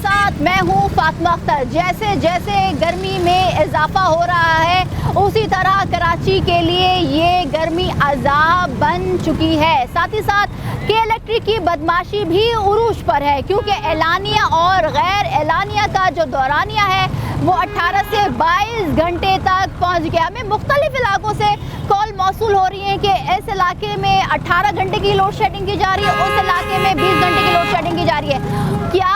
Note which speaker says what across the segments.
Speaker 1: साथ मैं हूं फातिमा अख्तर। जैसे जैसे गर्मी में इजाफा हो रहा है उसी तरह कराची के लिए ये गर्मी अज़ाब बन चुकी है। साथ ही साथ के इलेक्ट्रिक की बदमाशी भी उरूज पर है, क्योंकि एलानिया और गैर एलानिया का जो दौरानिया है वो 18 से 22 घंटे तक पहुंच गया। हमें मुख्तलिफ इलाकों से कॉल मौसूल हो रही है कि इस इलाके में 18 घंटे की लोड शेडिंग की जा रही है, उस इलाके में 20 घंटे की लोड शेडिंग की जा रही है। क्या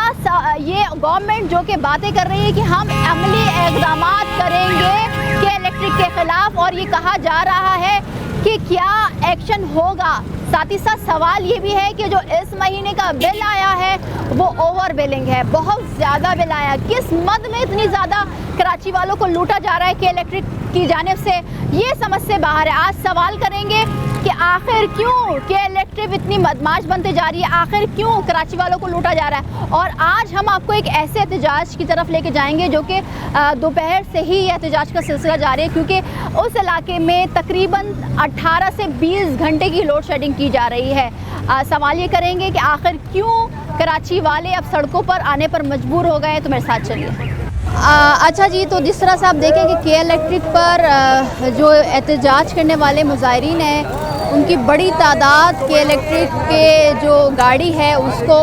Speaker 1: ये गवर्नमेंट जो कि बातें कर रही है कि हम अमली इक़दाम करेंगे के इलेक्ट्रिक के खिलाफ, और ये कहा जा रहा है कि क्या एक्शन होगा। साथ ही साथ सवाल ये भी है कि जो इस महीने का बिल आया है वो ओवर बिलिंग है, बहुत ज़्यादा बिल आया। किस मद में इतनी ज़्यादा कराची वालों को लूटा जा रहा है कि इलेक्ट्रिक की जानिब से, ये समझ से बाहर है। आज सवाल करेंगे कि आखिर क्यों के इलेक्ट्रिक इतनी बदमाश बनते जा रही है, आखिर क्यों कराची वालों को लूटा जा रहा है। और आज हम आपको एक ऐसे एहतजाज की तरफ लेके जाएंगे जो कि दोपहर से ही ये एहतजाज का सिलसिला जारी है, क्योंकि उस इलाके में तकरीबन 18 से 20 घंटे की लोड शेडिंग की जा रही है। सवाल ये करेंगे कि आखिर क्यों कराची वाले अब सड़कों पर आने पर मजबूर हो गए। तो मेरे साथ चलिए। अच्छा जी, तो जिस तरह से आप देखें कि के इलेक्ट्रिक पर जो एहतजाज करने वाले मुजाहिरीन हैं उनकी बड़ी तादाद के इलेक्ट्रिक के जो गाड़ी है उसको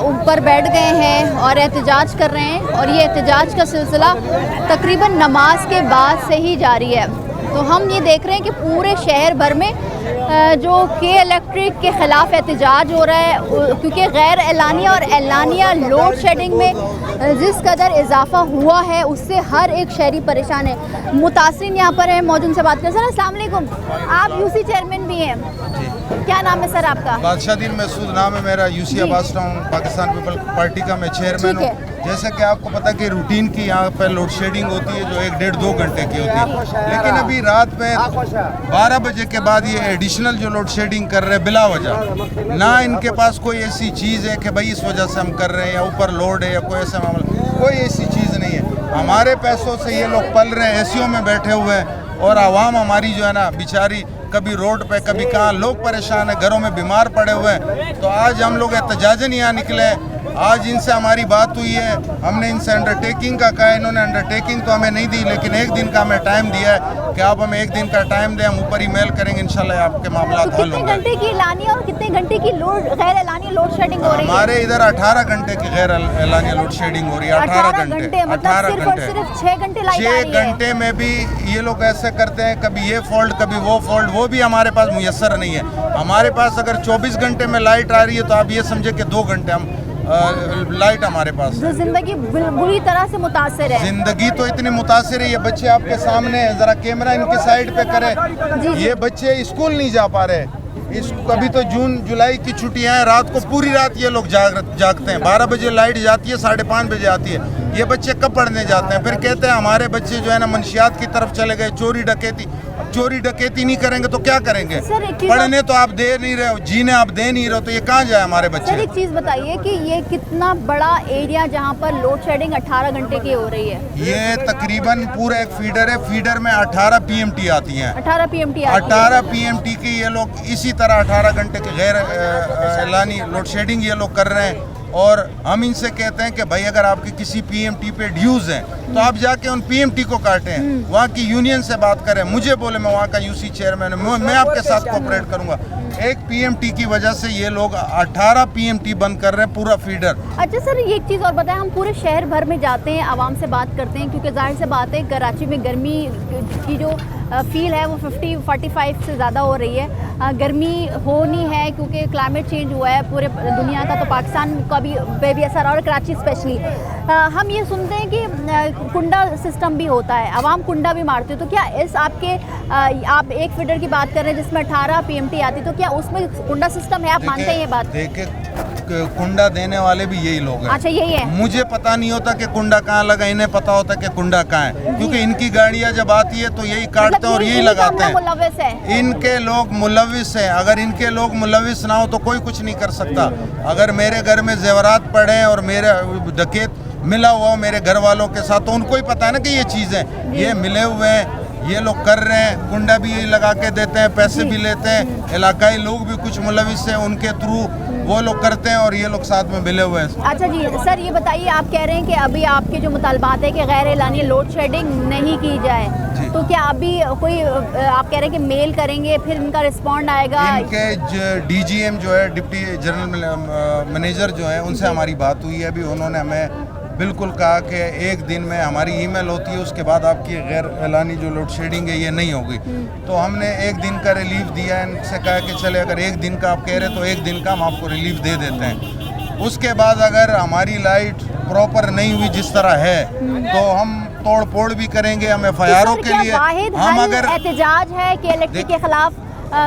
Speaker 1: ऊपर बैठ गए हैं और एहतजाज कर रहे हैं, और ये एहतजाज का सिलसिला तकरीबन नमाज के बाद से ही जारी है। तो हम ये देख रहे हैं कि पूरे शहर भर में जो के इलेक्ट्रिक के ख़िलाफ़ एहतजाज हो रहा है, क्योंकि गैर एलानिया और एलानिया लोड शेडिंग में जिस कदर इजाफा हुआ है उससे हर एक शहरी परेशान है। मुतासिन यहाँ पर है, मौजूद से बात करें। सर अस्सलाम वालेकुम, आप यूसी चेयरमैन भी हैं, क्या नाम है सर आपका?
Speaker 2: बादशाहदीन महसूद नाम है मेरा। UC Abbas town Pakistan people party का मैं चेयरमैन हूँ। जैसे कि आपको पता कि रूटीन की यहाँ पर लोड शेडिंग होती है जो 1-1.5-2 घंटे की होती है, लेकिन अभी रात में 12 बजे के बाद ये एडिशनल जो लोड शेडिंग कर रहे हैं बिला वजह, ना इनके पास कोई ऐसी चीज़ है कि भाई इस वजह से हम कर रहे हैं या ऊपर लोड है या कोई ऐसा मामला, कोई ऐसी चीज़ नहीं है। हमारे पैसों से ये लोग पल रहे हैं, एसीओ में बैठे हुए हैं, और आवाम हमारी जो है ना बेचारी कभी रोड पे कभी कहाँ, लोग परेशान है, घरों में बीमार पड़े हुए हैं। तो आज हम लोग एहतजाजन यहाँ निकले। आज इनसे हमारी बात हुई है, हमने इनसे अंडरटेकिंग का कहा, इन्होंने अंडरटेकिंग तो हमें नहीं दी, लेकिन 1 दिन का हमें टाइम दिया है कि आप हमें 1 दिन का टाइम दें, हम ऊपर ईमेल करेंगे, इंशाल्लाह आपके मामला हल होंगे।
Speaker 1: कितने घंटे की एलानिया और कितने घंटे की गैर एलानिया लोड शेडिंग हो रही है?
Speaker 2: हमारे इधर 18 घंटे की गैर एलानिया लोड शेडिंग हो रही है। 18 घंटे, 18 घंटे,
Speaker 1: सिर्फ 6 घंटे लाइट आ रही है।
Speaker 2: 6 घंटे में भी ये लोग ऐसे करते हैं, कभी ये फॉल्ट कभी वो फॉल्ट, वो भी हमारे पास मुयस्सर नहीं है। हमारे पास अगर 24 घंटे में लाइट आ रही है तो आप ये समझे कि 2 घंटे हम लाइट हमारे पास है।
Speaker 1: जिंदगी बुरी तरह से मुतासिर है।
Speaker 2: जिंदगी तो इतनी मुतासिर है, ये बच्चे आपके सामने है, जरा कैमरा इनके साइड पे करें। ये बच्चे स्कूल नहीं जा पा रहे। अभी तो जून जुलाई की छुट्टियां हैं, रात को पूरी रात ये लोग जागते हैं। 12 बजे लाइट जाती है, 5:30 बजे आती है। ये बच्चे कब पढ़ने जाते हैं? फिर कहते हैं हमारे बच्चे जो है ना मनशियात की तरफ चले गए, चोरी डकैती नहीं करेंगे तो क्या करेंगे? पढ़ने तो आप दे नहीं रहे हो, जीने आप दे नहीं रहे हो, तो ये कहाँ जाए हमारे बच्चे?
Speaker 1: सर एक चीज़ बताइए कि ये कितना बड़ा एरिया जहाँ पर लोड शेडिंग 18 घंटे की हो रही है? ये
Speaker 2: तकरीबन पूरा एक फीडर है, फीडर में 18 PMT आती हैं।
Speaker 1: 18 PMT
Speaker 2: 18 PMT की ये लोग इसी तरह 18 घंटे के गैर एलानी लोड शेडिंग ये लोग कर रहे हैं। और हम इनसे कहते हैं कि भाई अगर आपके किसी PMT पे ड्यूज़ हैं तो आप जाके उन PMT को काटें, वहाँ की यूनियन से बात करें, मुझे बोले, मैं वहाँ का यूसी चेयरमैन हूँ, मैं आपके साथ कोऑपरेट करूँगा। एक PMT की वजह से ये लोग 18 PMT बंद कर रहे हैं, पूरा फीडर। अच्छा
Speaker 1: सर ये एक चीज़ और बताएं, हम पूरे शहर भर में जाते हैं, आवाम से बात करते हैं, क्योंकि जाहिर से बात है कराची में गर्मी की जो फील है वो 50-45 से ज़्यादा हो रही है। गर्मी होनी है क्योंकि क्लाइमेट चेंज हुआ है पूरे दुनिया का, तो पाकिस्तान का भी असर, और कराची स्पेशली। हम ये सुनते हैं कि कुंडा सिस्टम भी होता है, आवाम कुंडा भी मारते हो, तो क्या इस आप एक फीडर की बात कर रहे हैं जिसमें 18 PMT आती, तो क्या उसमें कुंडा सिस्टम है? आप मानते हैं ये बात?
Speaker 2: देखिए कुंडा देने वाले भी यही लोग हैं।
Speaker 1: अच्छा यही है? मुझे
Speaker 2: पता नहीं होता कि कुंडा कहाँ लगा, इन्हें पता होता कि कुंडा कहाँ है, क्योंकि इनकी गाड़ियाँ जब आती है तो यही काटते हैं और यही लगाते हैं। इनके लोग मुलविस हैं, अगर इनके लोग मुलविस ना हो तो कोई कुछ नहीं कर सकता। अगर मेरे घर में जेवरात पड़े हैं और मेरे डकैत मिला हुआ मेरे घर वालों के साथ, तो उनको ही पता है ना कि ये चीज़ें ये मिले हुए हैं, ये लोग कर रहे हैं। कुंडा भी यही लगा के देते हैं, पैसे भी लेते हैं, इलाकाई लोग भी कुछ मुलविस हैं, उनके थ्रू वो लोग करते हैं और ये लोग साथ में मिले हुए हैं।
Speaker 1: अच्छा जी सर, ये बताइए, आप कह रहे हैं कि अभी आपके जो मुतालबात है कि गैर एलानी लोड शेडिंग नहीं की जाए, तो क्या अभी कोई आप कह रहे हैं कि मेल करेंगे फिर इनका रिस्पॉन्ड आएगा?
Speaker 2: इनके डीजीएम जो है, डिप्टी जनरल मैनेजर जो है, उनसे हमारी बात हुई है। अभी उन्होंने हमें बिल्कुल कहा कि एक दिन में हमारी ईमेल होती है, उसके बाद आपकी गैर एलानी जो लोड शेडिंग है ये नहीं होगी। तो हमने एक दिन का रिलीफ दिया है, इनसे कहा कि चले अगर एक दिन का आप कह रहे तो एक दिन का हम आपको रिलीफ दे देते हैं। उसके बाद अगर हमारी लाइट प्रॉपर नहीं हुई जिस तरह है तो हम तोड़ फोड़ भी करेंगे। हम एफआईआरों के लिए हम अगर
Speaker 1: एहतजाज है कि इलेक्ट्रिक के खिलाफ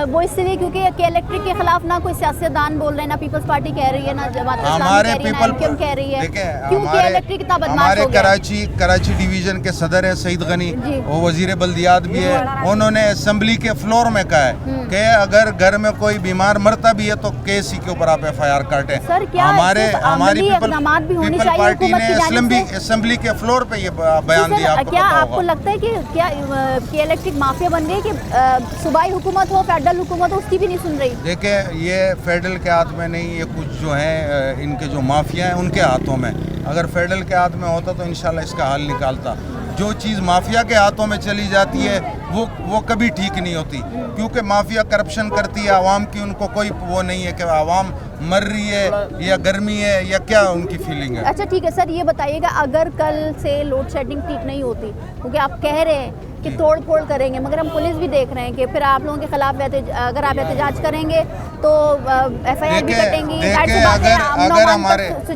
Speaker 1: वो इसलिए क्योंकि के इलेक्ट्रिक के खिलाफ ना कोई सियासतदान बोल रहे हैं, ना पीपल्स पार्टी कह रही है, ना जमात
Speaker 2: हमारे
Speaker 1: पीपल कह रही है। क्योंकि इलेक्ट्रिक इतना बदमाश
Speaker 2: हमारे
Speaker 1: हो गया।
Speaker 2: कराची डिवीजन के सदर हैं सईद गनी, वो वजीर बल्दियात भी है। उन्होंने असेंबली के फ्लोर में कहा है कि अगर घर में कोई बीमार मरता भी है तो केस ही के ऊपर आप एफआईआर काटें। हमारी पीपल पार्टी ने असेंबली के फ्लोर पे ये बयान दिया।
Speaker 1: क्या आपको लगता है कि क्या इलेक्ट्रिक माफिया बन गई कि सूबाई हुकूमत हो, फेडरल हुकूमत उसकी भी नहीं सुन रही?
Speaker 2: देखिए, ये फेडरल के हाथ में नहीं, ये कुछ जो है इनके जो माफिया हैं उनके हाथों में। अगर फेडरल के हाथ में होता तो इंशाल्लाह इसका हल निकालता। जो चीज़ माफिया के हाथों में चली जाती है वो कभी ठीक नहीं होती, क्योंकि माफिया करप्शन करती है आवाम की। उनको कोई वो नहीं है कि आवाम मर रही है या गर्मी है या क्या उनकी फीलिंग है।
Speaker 1: अच्छा ठीक है सर, ये बताइएगा अगर कल से लोड शेडिंग ठीक नहीं होती, क्योंकि आप कह रहे हैं कि तोड़ फोड़ करेंगे, मगर हम पुलिस भी देख रहे हैं कि फिर आप लोगों के खिलाफ अगर आप एहतजाज करेंगे तो एफआईआर भी कटेंगी।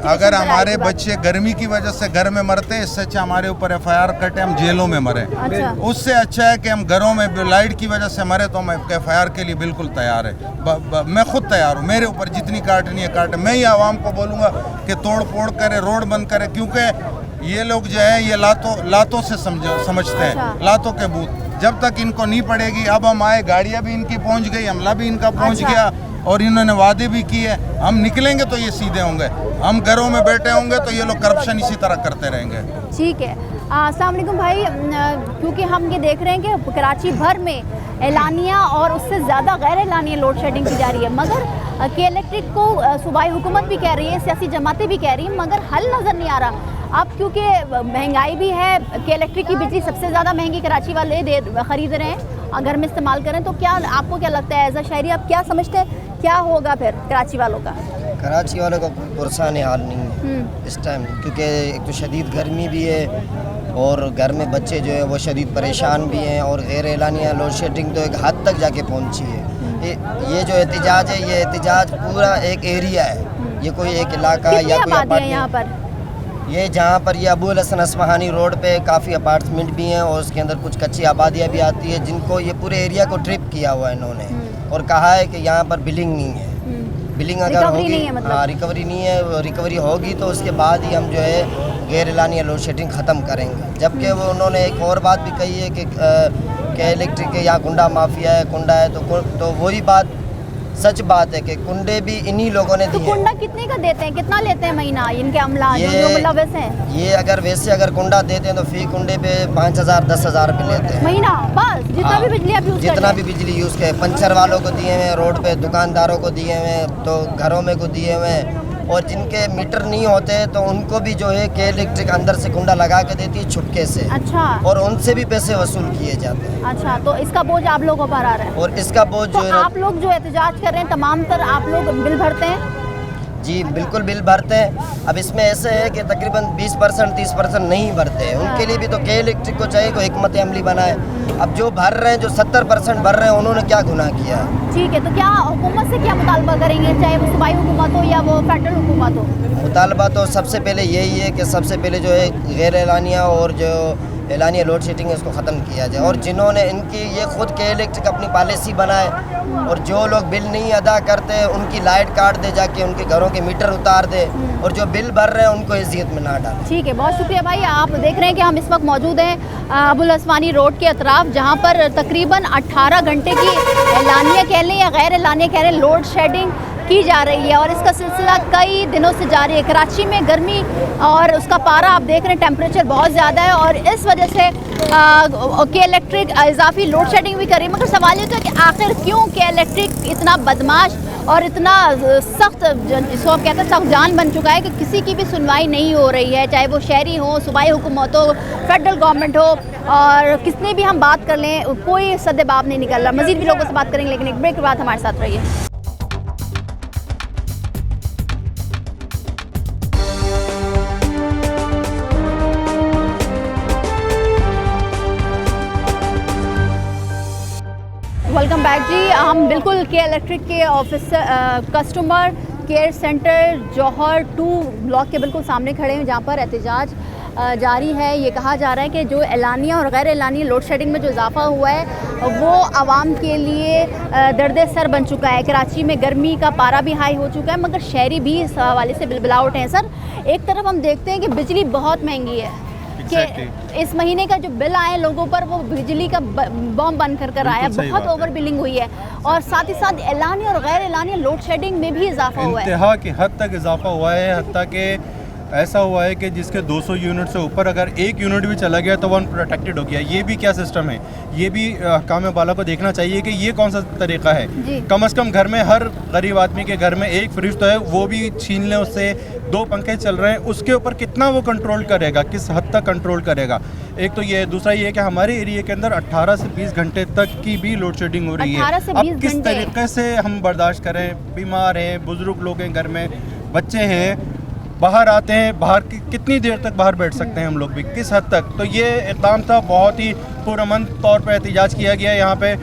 Speaker 2: अगर हमारे बच्चे गर्मी की वजह से घर में मरते, इससे अच्छा हमारे ऊपर एफआईआर कटे, हम जेलों में मरे।
Speaker 1: अच्छा।
Speaker 2: उससे अच्छा है कि हम घरों में लाइट की वजह से मरे, तो हम एफआईआर के लिए बिल्कुल तैयार है। मैं खुद तैयार हूँ, मेरे ऊपर जितनी काटनी है काटे। मैं ही आवाम को बोलूँगा कि तोड़ फोड़ करे, रोड बंद करे, क्योंकि ये लोग जो है ये लातों से समझते हैं।
Speaker 1: अच्छा।
Speaker 2: लातों के बूथ जब तक इनको नहीं पड़ेगी। अब हम आए, गाड़ियाँ भी इनकी पहुंच गई, हमला भी इनका पहुंच
Speaker 1: अच्छा।
Speaker 2: गया और इन्होंने वादे भी किए। हम निकलेंगे तो ये सीधे होंगे, हम घरों में बैठे होंगे तो ये लोग करप्शन इसी तरह करते रहेंगे।
Speaker 1: ठीक है, अस्सलाम वालेकुम भाई। क्योंकि हम ये देख रहे हैं कि कराची भर में एलानिया और उससे ज़्यादा गैर एलानिया लोड शेडिंग की जा रही है, मगर के इलेक्ट्रिक को सूबाई हुकूमत भी कह रही है, सियासी जमातें भी कह रही हैं, मगर हल नज़र नहीं आ रहा। अब क्योंकि महंगाई भी है, के इलेक्ट्रिक की बिजली सबसे ज़्यादा महंगी कराची वाले ख़रीद रहे हैं, घर में इस्तेमाल करें, तो क्या आपको क्या लगता है एज अ शहरी, आप क्या समझते हैं क्या होगा फिर कराची वालों का?
Speaker 3: कराची वालों का पुरसान हाल नहीं है इस टाइम, क्योंकि एक तो शदीद गर्मी भी है और घर में बच्चे जो है वो शदीद परेशान भी हैं, और गैर एलानिया लोड शेडिंग तो एक हद तक जाके पहुंची है। ये जो एहतजाज है, ये एहतजाज पूरा एक एरिया है, ये कोई एक इलाका या कोई
Speaker 1: अपार्टमेंट यहाँ पर,
Speaker 3: ये जहाँ पर ये अबुल हसन अस्फहानी रोड पे काफ़ी अपार्टमेंट भी हैं और उसके अंदर कुछ कच्ची आबादियाँ भी आती है, जिनको ये पूरे एरिया को ट्रिप किया हुआ है इन्होंने, और कहा है कि यहाँ पर बिलिंग नहीं है। बिलिंग अगर होगी, हाँ रिकवरी नहीं है, रिकवरी होगी तो उसके बाद ही हम जो है गैर एलानिया लोड शेडिंग ख़त्म करेंगे। जबकि वो उन्होंने एक और बात भी कही है कि इलेक्ट्रिक के यहाँ कुंडा माफिया है, कुंडा है, तो वही बात सच बात है कि कुंडे भी इन्हीं लोगों ने दिए।
Speaker 1: तो कुंडा कितने का देते हैं, कितना लेते हैं महीना इनके अमला जो मुलव्वस हैं?
Speaker 3: ये अगर कुंडा देते हैं तो फी कुंडे पे 5,000 10,000 रुपये लेते हैं
Speaker 1: महीना, बस जितना भी बिजली आप यूज़
Speaker 3: जितना भी बिजली यूज़ करे। पंचर वालों को दिए हुए, रोड पे दुकानदारों को दिए हुए, तो घरों में को दिए हुए, और जिनके मीटर नहीं होते तो उनको भी जो है के इलेक्ट्रिक अंदर से कुंडा लगा के देती है छुपके से।
Speaker 1: अच्छा।
Speaker 3: और उनसे भी पैसे वसूल किए जाते हैं।
Speaker 1: अच्छा, तो इसका बोझ आप लोगों पर आ रहा है?
Speaker 3: और इसका बोझ
Speaker 1: तो
Speaker 3: जो है,
Speaker 1: आप लोग जो एहतजाज कर रहे हैं तमाम तर आप लोग बिल भरते हैं?
Speaker 3: जी बिल्कुल बिल भरते हैं। अब इसमें ऐसे है कि तकरीबन 20% 30% नहीं भरते हैं, उनके लिए भी तो के इलेक्ट्रिक को चाहिए कोई हिकमत अमली बनाए। अब जो भर रहे हैं, जो 70% भर रहे हैं, उन्होंने क्या गुनाह किया है?
Speaker 1: ठीक है, तो क्या हुकूमत से क्या मुतालबा करेंगे, चाहे वो सूबाई हुकूमत हो या वो फेडरल हुकूमत हो?
Speaker 3: मुतालबा तो सबसे पहले यही है कि सबसे पहले जो है गैर एलानिया और जो एलानिया लोड शेडिंग है उसको ख़त्म किया जाए, और जिन्होंने इनकी ये खुद के इलेक्ट्रिक अपनी पॉलिसी बनाए, और जो लोग बिल नहीं अदा करते उनकी लाइट काट दे, जाके उनके घरों के मीटर उतार दे, और जो बिल भर रहे हैं उनको हैसियत में ना डाले।
Speaker 1: ठीक है, बहुत शुक्रिया भाई। आप देख रहे हैं कि हम इस वक्त मौजूद हैं अबुल अस्फहानी रोड के अतराफ, जहाँ पर तकरीबन 18 घंटे की एलानिया कह लें या गैर एलानिया कह लें लोड शेडिंग की जा रही है, और इसका सिलसिला कई दिनों से जारी है। कराची में गर्मी और उसका पारा आप देख रहे हैं, टेम्परेचर बहुत ज़्यादा है, और इस वजह से के इलेक्ट्रिक इजाफी लोड शेडिंग भी कर रही है। मगर सवाल ये तो है कि आखिर क्यों के इलेक्ट्रिक इतना बदमाश और इतना सख्त जिसको आप कहते हैं सख्त जान बन चुका है कि किसी की भी सुनवाई नहीं हो रही है, चाहे वो शहरी हो, सूबाई हुकूमत हो, फेडरल गवर्नमेंट हो, और किसने भी हम बात कर लें कोई सद्देबाब नहीं निकल रहा। मज़ीद भी लोगों से बात करेंगे, लेकिन एक ब्रेक के बाद हमारे साथ रहिए। वेलकम बैक जी। हम बिल्कुल के इलेक्ट्रिक के ऑफिस कस्टमर केयर सेंटर जौहर 2 ब्लॉक के बिल्कुल सामने खड़े हैं, जहाँ पर एहतजाज जारी है। ये कहा जा रहा है कि जो एलानिया और गैर एलानिया लोड शेडिंग में जो इजाफा हुआ है वो आवाम के लिए दर्द सर बन चुका है। कराची में गर्मी का पारा भी हाई हो चुका है, मगर शहरी भी इस हवाले से बिलबिला उठे हैं। सर, एक तरफ हम देखते हैं कि बिजली बहुत महंगी है कि इस महीने का जो बिल आए लोगों पर वो बिजली का बम बन कर आया, बहुत ओवर बिलिंग हुई है, और साथ ही साथ एलानिया और गैर एलानिया लोड शेडिंग में भी इजाफा हुआ है।
Speaker 4: इंतहा की हद तक इजाफा हुआ है, हत्ता कि ऐसा हुआ है कि जिसके 200 यूनिट से ऊपर अगर 1 यूनिट भी चला गया तो वो अनप्रोटेक्टेड हो गया। ये भी क्या सिस्टम है, ये भी काम बाला को देखना चाहिए कि ये कौन सा तरीका है। कम से कम घर में हर गरीब आदमी के घर में एक फ्रिज तो है, वो भी छीन लें उससे, 2 पंखे चल रहे हैं, उसके ऊपर कितना वो कंट्रोल करेगा, किस हद तक कंट्रोल करेगा। एक तो ये, दूसरा ये कि हमारे एरिया के अंदर 18 से 20 घंटे तक की भी लोड शेडिंग हो रही है। अब किस तरीके से हम बर्दाश्त करें, बीमार हैं, बुजुर्ग लोग हैं, घर में बच्चे हैं, बाहर आते हैं, बाहर कितनी देर तक बाहर बैठ सकते हैं हम लोग भी, किस हद तक। तो ये इक़दाम था, बहुत ही पुरअमन तौर पे एहतजाज किया गया यहाँ पे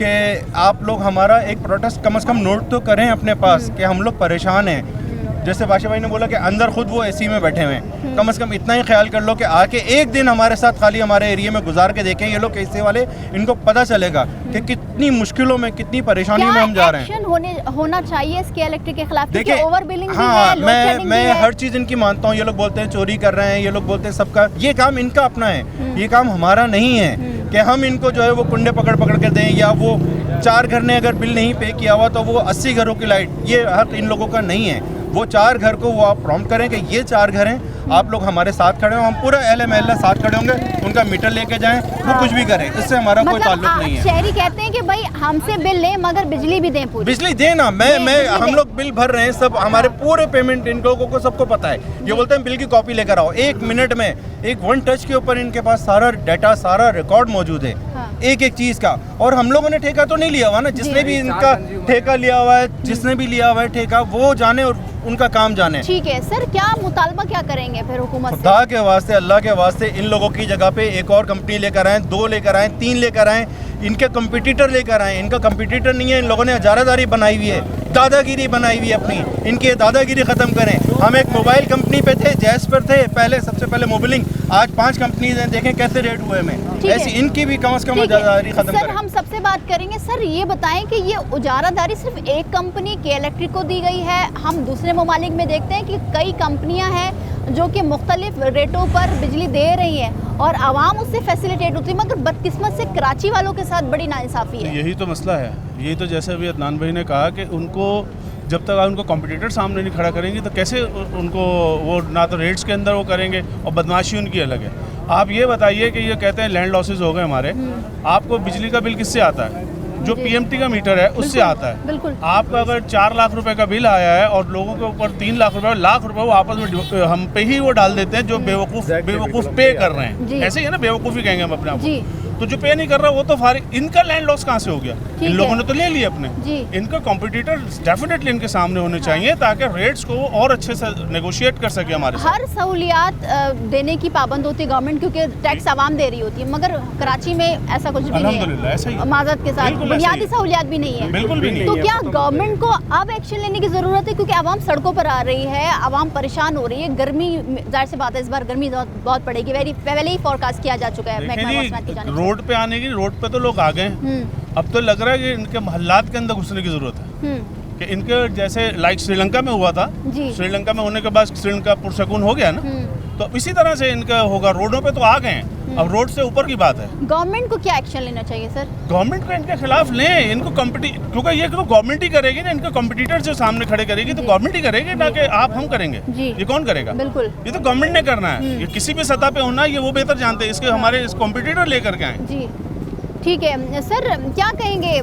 Speaker 4: कि आप लोग हमारा एक प्रोटेस्ट कम से कम नोट तो करें अपने पास कि हम लोग परेशान हैं। जैसे बादशाह भाई ने बोला कि अंदर खुद वो एसी में बैठे हुए हैं, कम से कम इतना ही ख्याल कर लो कि आके एक दिन हमारे साथ खाली हमारे एरिया में गुजार के देखें। ये लोग एसी वाले, इनको पता चलेगा कि कितनी मुश्किलों में, कितनी परेशानी में हम जा रहे हैं।
Speaker 1: एक्शन होना चाहिए इसके इलेक्ट्रिक के खिलाफ।
Speaker 4: देखिए,
Speaker 1: ओवर बिलिंग
Speaker 4: हाँ, मैं हर चीज़ इनकी मानता हूँ। ये लोग बोलते हैं चोरी कर रहे हैं, ये लोग बोलते हैं सबका, ये काम इनका अपना है, ये काम हमारा नहीं है कि हम इनको जो है वो कुंडे पकड़ पकड़ के दें, या वो 4 घर ने अगर बिल नहीं पे किया हुआ तो वो 80 घरों की लाइट, ये हक इन लोगों का नहीं है। वो 4 घर को वो आप प्रॉम्प्ट करें कि ये 4 घर हैं, आप लोग हमारे साथ खड़े हो, हम पूरा अहले महल्ला साथ खड़े होंगे, उनका मीटर लेके जाएं, वो कुछ भी करें, इससे हमारा कोई ताल्लुक नहीं है।
Speaker 1: शहरी कहते हैं कि भाई हमसे बिल लें मगर बिजली भी दें, पूरी
Speaker 4: बिजली दें ना। मैं हम लोग बिल भर रहे हैं, सब हमारे पूरे पेमेंट इन लोगों को सबको पता है। ये बोलते हैं बिल की कॉपी लेकर आओ, 1 मिनट में, एक 1 टच के ऊपर इनके पास सारा डाटा, सारा रिकॉर्ड मौजूद है, एक चीज़ का। और हम लोगों ने ठेका तो नहीं लिया हुआ ना, जिसने भी इनका ठेका लिया हुआ है, जिसने भी लिया हुआ है ठेका, वो जाने और उनका काम जाने।
Speaker 1: ठीक है सर, क्या मुतालबा क्या करेंगे फिर हुकूमत से?
Speaker 4: खुदा के वास्ते, अल्लाह के वास्ते, इन लोगों की जगह पे एक और कंपनी लेकर आएँ, 2 लेकर आएँ, 3 लेकर आएँ, इनके कंपटीटर लेकर आएँ। इनका कंपटीटर नहीं है, इन लोगों ने इजारादारी बनाई हुई है, दादागिरी बनाई हुई है अपनी। इनकी दादागिरी ख़त्म करें। हम एक मोबाइल कंपनी पे थे, जैस पर थे पहले, सबसे पहले मोबिलिंग, आज 5 कंपनीज हैं, देखें कैसे रेट हुए हमें। ऐसी इनकी भी कम से कम इजारादारी ख़त्म करें।
Speaker 1: सर, हम सबसे बात करेंगे। सर, ये बताएं कि ये उजारादारी सिर्फ एक कंपनी के इलेक्ट्रिक को दी गई है? हम दूसरे ममालिक में देखते हैं कि कई कंपनियां हैं जो कि मुख्तलिफ रेटों पर बिजली दे रही हैं और आवाम उससे फैसिलिटेट होती है, मगर बदकिस्मत से कराची वालों के साथ बड़ी नाइंसाफ़ी है।
Speaker 5: यही तो मसला है। यही तो जैसे अभी अदनान भाई ने कहा कि उनको जब तक उनको कॉम्पिटिटर सामने नहीं खड़ा करेंगे तो कैसे उनको वो ना तो रेट्स के अंदर वो करेंगे, और बदमाशी उनकी अलग है। आप ये बताइए कि ये कहते हैं लैंड लॉसेस हो गए हमारे, आपको बिजली का बिल किससे आता है? जो पीएमटी का मीटर है उससे आता है।
Speaker 1: बिल्कुल।
Speaker 5: आपका अगर 4 लाख रुपए का बिल आया है और लोगों के ऊपर 3 लाख रुपए, लाख रुपए वो आपस में हम पे ही वो डाल देते हैं, जो बेवकूफ़ पे कर रहे हैं। ऐसे ही है ना, बेवकूफ़ी कहेंगे हम अपने आप को। तो जो पे नहीं कर रहा वो तो फारिग, इनका लैंड लॉस कहाँ से हो गया? इन लोगों ने तो ले लिए अपने। इनका कॉम्पिटिटर डेफिनेटली इनके सामने होने चाहिए ताकि रेट्स को और अच्छे से नेगोशिएट कर सके हमारे साथ।
Speaker 1: हर सहूलियात देने की पाबंद होती है गवर्नमेंट, क्योंकि टैक्स आवाम दे रही होती है, मगर कराची में ऐसा कुछ भी नहीं है।
Speaker 5: ऐसा ही
Speaker 1: माजरत के साथ बुनियादी सहूलियात भी नहीं है।
Speaker 5: बिल्कुल भी नहीं।
Speaker 1: तो क्या गवर्नमेंट को अब एक्शन लेने की ज़रूरत है? क्योंकि आवाम सड़कों पर आ रही है, आवाम परेशान हो रही है, गर्मी, जाहिर सी बात है इस बार गर्मी बहुत पड़ेगी, पहले ही फोरकास्ट किया जा चुका है महकमा मौसमियात की जानिब से।
Speaker 5: रोड पे आने की, रोड पे तो लोग आ गए, अब तो लग रहा है कि इनके महल्लात के अंदर घुसने की जरूरत है। कि इनके जैसे लाइक श्रीलंका में हुआ था, श्रीलंका में होने के बाद श्रीलंका पुरसकून हो गया ना, तो इसी तरह से इनका होगा। रोडों पे तो आ गए हैं, अब रोड से ऊपर की बात है।
Speaker 1: गवर्नमेंट को क्या एक्शन लेना चाहिए सर?
Speaker 5: गवर्नमेंट को इनके खिलाफ लें, इनको क्योंकि ये तो गवर्नमेंट ही करेगी ना, इनके कॉम्पिटिटर जो सामने खड़े करेगी तो गवर्नमेंट ही करेगी ना, कि आप हम करेंगे। ये कौन करेगा?
Speaker 1: बिल्कुल,
Speaker 5: ये तो गवर्नमेंट ने करना है। ये किसी भी सतह पे होना है, ये वो बेहतर जानते हैं। इसके हमारे कॉम्पिटिटर लेकर के आए।
Speaker 1: ठीक है सर, क्या कहेंगे,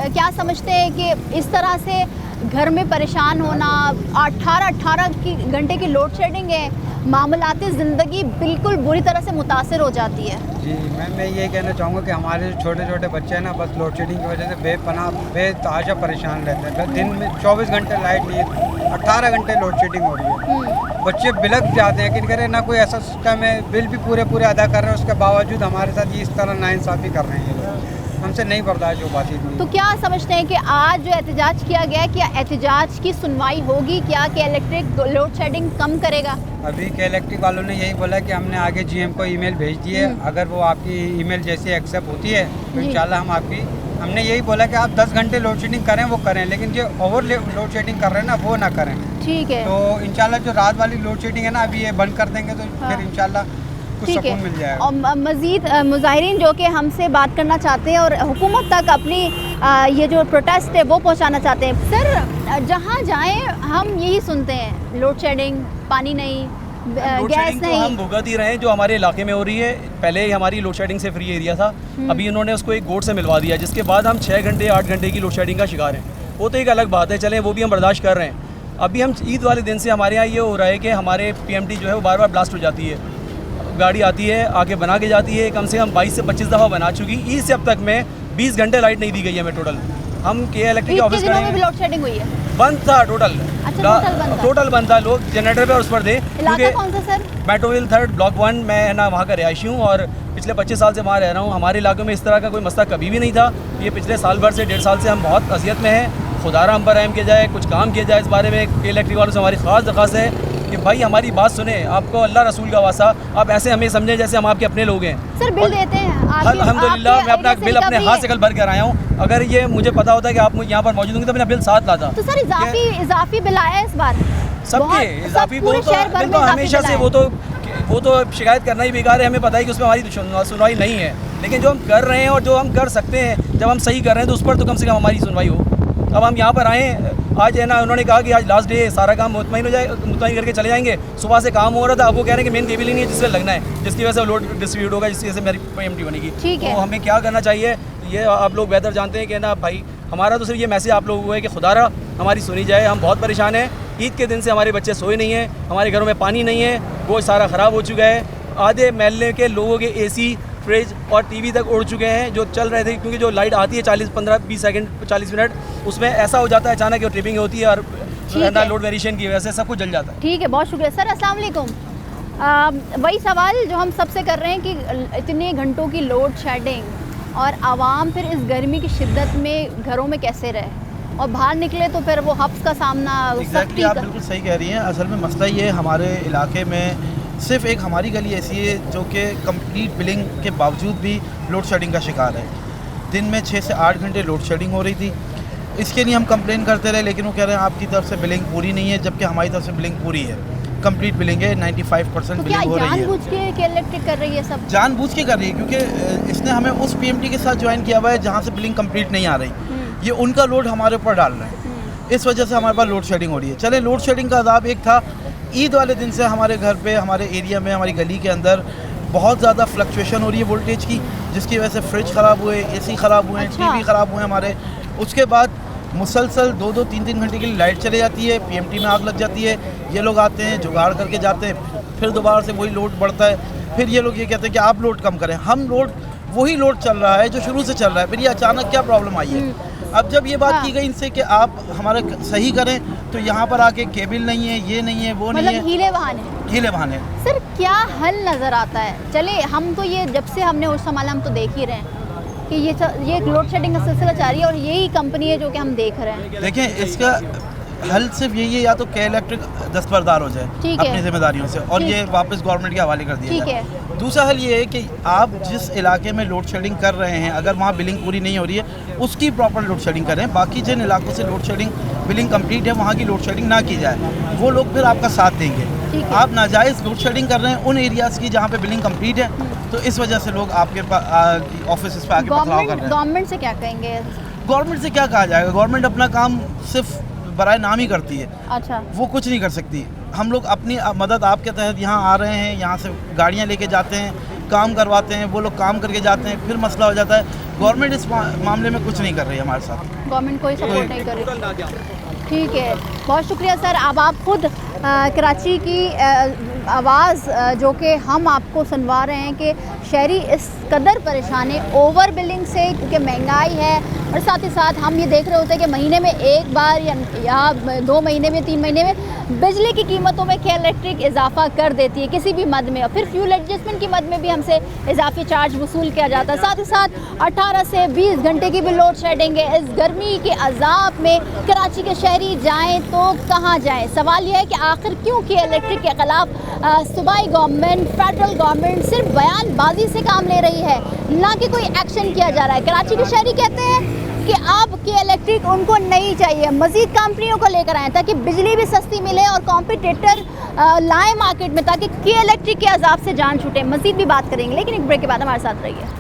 Speaker 1: क्या समझते हैं कि इस तरह से घर में परेशान होना, 18 घंटे की लोड शेडिंग है, मामलाती ज़िंदगी बिल्कुल बुरी तरह से मुतासर हो जाती है।
Speaker 6: जी मैम, मैं ये कहना चाहूँगा कि हमारे जो छोटे छोटे बच्चे हैं ना, बस लोड शेडिंग की वजह से बेतहाशा परेशान रहते हैं। दिन में 24 घंटे लाइट नहीं है, 18 घंटे लोड शेडिंग हो रही है। बच्चे बिलक जाते हैं कि करें ना, कोई ऐसा सिस्टम है, बिल भी पूरे अदा कर रहे हैं, उसके बावजूद हमारे साथ ये इस तरह नाइंसाफ़ी कर रहे हैं। हमसे नहीं बर्दाश्त हो पाती थी।
Speaker 1: तो क्या समझते हैं कि आज जो एहतजाज किया गया है, क्या एहतजाज की सुनवाई होगी, क्या कि इलेक्ट्रिक लोड शेडिंग कम करेगा?
Speaker 6: अभी के इलेक्ट्रिक वालों ने यही बोला कि हमने आगे जीएम को ईमेल भेज दी है, अगर वो आपकी ईमेल जैसी एक्सेप्ट होती है तो इंशाल्लाह हम आपकी, हमने यही बोला कि आप 10 घंटे लोड शेडिंग करें वो करें, लेकिन जो ओवर लोड शेडिंग कर रहे हैं ना वो ना करें।
Speaker 1: ठीक है,
Speaker 6: तो इंशाल्लाह जो रात वाली लोड शेडिंग है ना, अभी ये बंद कर देंगे तो फिर इंशाल्लाह कुछ
Speaker 1: ठीक
Speaker 6: सुकून मिल
Speaker 1: है।
Speaker 6: जाएगा।
Speaker 1: और मज़ीद मुज़ाहिरीन जो कि हमसे बात करना चाहते हैं और हुकूमत तक अपनी ये जो प्रोटेस्ट है वो पहुंचाना चाहते हैं। सर, जहां जाएं हम यही सुनते हैं, लोड शेडिंग, पानी नहीं, गैस नहीं।
Speaker 7: हम भुगत ही रहे हैं जो हमारे इलाके में हो रही है। पहले ही हमारी लोड शेडिंग से फ्री एरिया था, अभी इन्होंने उसको एक बोर्ड से मिलवा दिया, जिसके बाद हम 6 घंटे 8 घंटे की लोड शेडिंग का शिकार हैं। वो तो एक अलग बात है, चलें वो भी हम बर्दाश्त कर रहे हैं। अभी हम ईद वाले दिन से हमारे यहाँ ये हो रहा है कि हमारे PMT जो है वो बार बार ब्लास्ट हो जाती है, गाड़ी आती है आके बना के जाती है, कम से कम 22 से 25 दफ़ा बना चुकी। ईद से अब तक में 20 घंटे लाइट नहीं दी गई है हमें टोटल। हम के इलेक्ट्रिक के ऑफिस
Speaker 1: में भी लोड शेडिंग हुई है?
Speaker 7: बंद था टोटल।
Speaker 1: अच्छा,
Speaker 7: टोटल बंद था, लोग जनरेटर पे उस पर थे।
Speaker 1: इलाका कौन सा सर?
Speaker 7: मेट्रोविल 3rd ब्लॉक 1, मैं है ना वहाँ का रिहायशी हूँ और पिछले 25 साल से वहाँ रह रहा हूँ। हमारे इलाके में इस तरह का कोई मसला कभी भी नहीं था। ये पिछले साल भर से 1.5 साल से हम बहुत अजियत में हैं। खुदारा हम पर रहम किया जाए, कुछ काम किया जाए इस बारे में। के इलेक्ट्रिक वालों से हमारी ख़ास दरख्वास्त है कि भाई हमारी बात सुने, आपको अल्लाह रसूल का वास्ता, आप ऐसे हमें समझें जैसे हम आपके अपने लोग हैं।
Speaker 1: सर बिल देते हैं
Speaker 7: अल्हम्दुलिल्लाह, मैं अपना बिल अपने हाथ से कल भर कर आया हूँ। अगर ये मुझे पता होता है कि आप मुझे यहाँ पर मौजूद होंगे तो मैंने बिल साथ लाता।
Speaker 1: तो सर इजाफी बिल आया है इस बार
Speaker 7: सबके इजाफी बिल तो हमेशा से, वो तो शिकायत करना ही बेकार है। हमें पता है कि उसमें हमारी सुनवाई नहीं है, लेकिन जो हम कर रहे हैं और जो हम कर सकते हैं, जब हम सही कर रहे हैं तो उस पर तो कम से कम हमारी सुनवाई हो। अब हम यहाँ पर आए, आज है ना, उन्होंने कहा कि आज लास्ट डे है, सारा काम मुतमईन हो जाए, मुतमईन करके चले जाएंगे। सुबह से काम हो रहा था, अब वो कह रहे हैं कि मेन केबल ही नहीं है जिससे लगना है, जिसकी वजह से लोड डिस्ट्रीब्यूट होगा, जिसकी वजह से मेरी PMT बनेगी। तो हमें क्या करना चाहिए, ये आप लोग बेहतर जानते हैं कि ना भाई, हमारा तो सिर्फ ये मैसेज आप लोगों को है कि खुदारा हमारी सुनी जाए। हम बहुत परेशान हैं। ईद के दिन से हमारे बच्चे सोए नहीं हैं, हमारे घरों में पानी नहीं है, वो सारा ख़राब हो चुका है। आधे महल्ले के लोगों के AC, फ्रिज और TV तक उड़ चुके हैं जो चल रहे थे, क्योंकि जो लाइट आती है 40-15-20 सेकंड 40 मिनट, उसमें ऐसा हो जाता है अचानक वो ट्रिपिंग होती है और लोड वेरिएशन की वजह से सब कुछ जल जाता है।
Speaker 1: ठीक है, बहुत शुक्रिया सर। अस्सलाम वालेकुम। वही सवाल जो हम सबसे कर रहे हैं कि इतने घंटों की लोड शेडिंग और आवाम फिर इस गर्मी की शिद्दत में घरों में कैसे रहे, और बाहर निकले तो फिर वो हब्स का सामना।
Speaker 8: एग्जैक्टली, आप बिल्कुल सही कह रही हैं। असल में मसला ये, हमारे इलाके में सिर्फ एक हमारी गली ऐसी है जो कि कंप्लीट बिलिंग के बावजूद भी लोड शेडिंग का शिकार है। दिन में 6 से 8 घंटे लोड शेडिंग हो रही थी। इसके लिए हम कंप्लेन करते रहे, लेकिन वो कह रहे हैं आपकी तरफ से बिलिंग पूरी नहीं है, जबकि हमारी तरफ से बिलिंग पूरी है, कंप्लीट बिलिंग है, 95% बिलिंग हो रही है।
Speaker 1: जानबूझ के इलेक्ट्रिक कर रही है सब?
Speaker 8: जानबूझ के कर रही है, क्योंकि इसने हमें उस PMT के साथ ज्वाइन किया हुआ है जहाँ से बिलिंग कंप्लीट नहीं आ रही। ये उनका लोड हमारे ऊपर डाल रहे हैं, इस वजह से हमारे पास लोड शेडिंग हो रही है। चले, लोड शेडिंग का अजाब एक था, ईद वाले दिन से हमारे घर पे, हमारे एरिया में, हमारी गली के अंदर बहुत ज़्यादा फ्लक्चुएशन हो रही है वोल्टेज की, जिसकी वजह से फ्रिज ख़राब हुए, AC ख़राब हुए, TV ख़राब हुए हमारे। उसके बाद मुसलसल 2-2, 3-3 घंटे के लिए लाइट चले जाती है, PMT में आग लग जाती है। ये लोग आते हैं, जुगाड़ करके जाते हैं, फिर दोबारा से वही लोड बढ़ता है। फिर ये लोग ये कहते हैं कि आप लोड कम करें। हम लोड, वही लोड चल रहा है जो शुरू से चल रहा है, फिर ये अचानक क्या प्रॉब्लम आई है। अब जब ये बात की गई इनसे कि आप हमारा सही करें, तो यहाँ पर आके केबल नहीं है, ये नहीं है, वो नहीं है, हीले बहाने।
Speaker 1: सर क्या हल नज़र आता है? चले, हम तो ये जब से हमने होश संभाला हम तो देख ही रहे हैं कि ये लोड शेडिंग का सिलसिला जारी है, और यही कंपनी है जो कि हम देख रहे हैं।
Speaker 8: देखें, इसका हल सिर्फ यही है, या तो के इलेक्ट्रिक दस्तबरदार हो जाए अपनी जिम्मेदारियों से और ये वापस गवर्नमेंट के हवाले कर दिया जाए। दूसरा हल ये है कि आप जिस इलाके में लोड शेडिंग कर रहे हैं, अगर वहाँ बिलिंग पूरी नहीं हो रही है, उसकी प्रॉपर लोड शेडिंग करें। बाकी जिन इलाकों से लोड शेडिंग बिलिंग कंप्लीट है, वहाँ की लोड शेडिंग ना की जाए, वो लोग फिर आपका साथ देंगे। आप नाजायज़ लोड शेडिंग कर रहे हैं उन एरियाज़ की जहाँ पे बिलिंग कंप्लीट है, तो इस वजह से लोग आपके ऑफिस पे आके पथराव कर रहे हैं।
Speaker 1: गवर्नमेंट से क्या कहेंगे?
Speaker 8: गवर्नमेंट से क्या कहा जाएगा? गवर्नमेंट अपना काम सिर्फ बराए नाम ही करती है।
Speaker 1: अच्छा,
Speaker 8: वो कुछ नहीं कर सकती। हम लोग अपनी मदद आपके तहत यहाँ आ रहे हैं, यहाँ से गाड़ियाँ लेके जाते हैं, काम करवाते हैं, वो लोग काम करके जाते हैं, फिर मसला हो जाता है। गवर्नमेंट इस मामले में कुछ नहीं कर रही है हमारे साथ।
Speaker 1: गवर्नमेंट कोई सपोर्ट नहीं कर रही। ठीक है, बहुत शुक्रिया सर। अब आप खुद कराची की आवाज़ जो कि हम आपको सुनवा रहे हैं कि शहरी इस कदर परेशान है ओवर बिलिंग से, क्योंकि महंगाई है, और साथ ही साथ हम ये देख रहे होते हैं कि महीने में एक बार या 2 महीने में 3 महीने में बिजली की कीमतों में के इलेक्ट्रिक इजाफा कर देती है किसी भी मद में, और फिर फ्यूल एडजस्टमेंट की मद में भी हमसे इजाफी चार्ज वसूल किया जाता है। साथ ही साथ 18 से 20 घंटे की भी लोड शेडिंग है। इस गर्मी के अजाब में कराची के शहरी जाएँ तो कहाँ जाएँ? सवाल यह है कि आखिर क्यों के इलेक्ट्रिक के ख़िलाफ़ सूबाई गवर्नमेंट, फेडरल गवर्नमेंट सिर्फ बयानबाजी से काम ले रही है, ना कि कोई एक्शन किया जा रहा है। कराची के शहरी कहते हैं कि अब के इलेक्ट्रिक उनको नहीं चाहिए, मज़ीद कंपनियों को लेकर आएँ ताकि बिजली भी सस्ती मिले और कॉम्पिटिटर लाएँ मार्केट में, ताकि के इलेक्ट्रिक के अजाब से जान छूटे। मज़ीद भी बात करेंगे, लेकिन एक ब्रेक के बाद हमारे साथ रहिए।